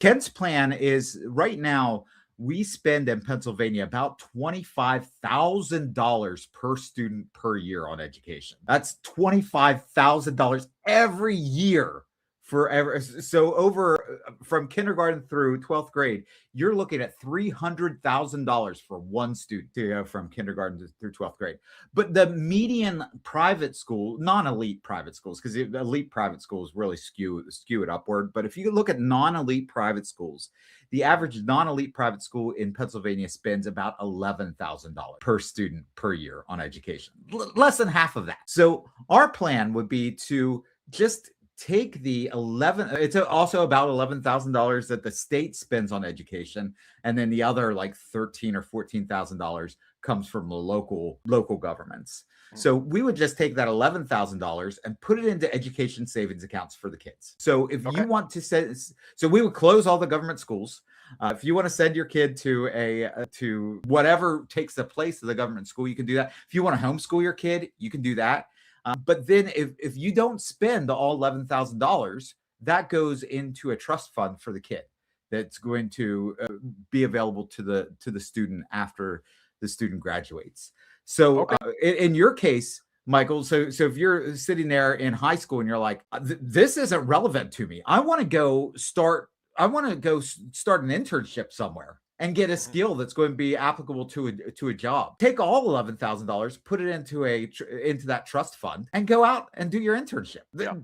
Ken's plan is right now, we spend in Pennsylvania about $25,000 per student per year on education. That's $25,000 every year forever. So over from kindergarten through 12th grade, you're looking at $300,000 for one student to go from kindergarten through 12th grade. But the median private school, non-elite private schools, because elite private schools really skew it upward. But if you look at non-elite private schools, the average non-elite private school in Pennsylvania spends about $11,000 per student per year on education, less than half of that. So our plan would be to just take the it's also about $11,000 that the state spends on education, and then the other like $13,000 or $14,000 comes from the local governments. So we would just take that $11,000 and put it into education savings accounts for the kids. So if you want to send, so we would close all the government schools. If you want to send your kid to whatever takes the place of the government school, you can do that. If you want to homeschool your kid, you can do that. But then if you don't spend all $11,000, that goes into a trust fund for the kid that's going to be available to the student after the student graduates. So in your case, Michael, so if you're sitting there in high school and you're like, this isn't relevant to me, I want to go start an internship somewhere and get a skill that's going to be applicable to a job. Take all $11,000, put it into that trust fund, and go out and do your internship. Yeah.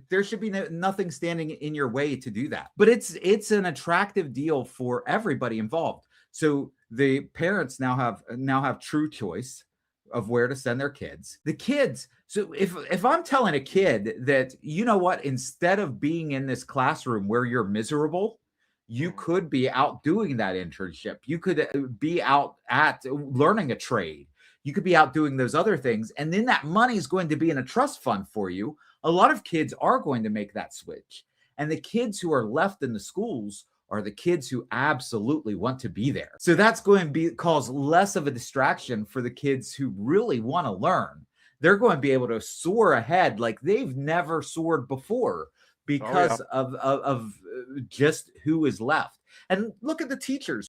There should be nothing standing in your way to do that. But it's an attractive deal for everybody involved. So the parents now have true choice of where to send their kids. The kids. So if I'm telling a kid that, you know what, instead of being in this classroom where you're miserable, you could be out doing that internship. You could be out at learning a trade. You could be out doing those other things. And then that money is going to be in a trust fund for you. A lot of kids are going to make that switch. And the kids who are left in the schools are the kids who absolutely want to be there. So that's going to cause less of a distraction for the kids who really want to learn. They're going to be able to soar ahead like they've never soared before because of just who is left. And look at the teachers.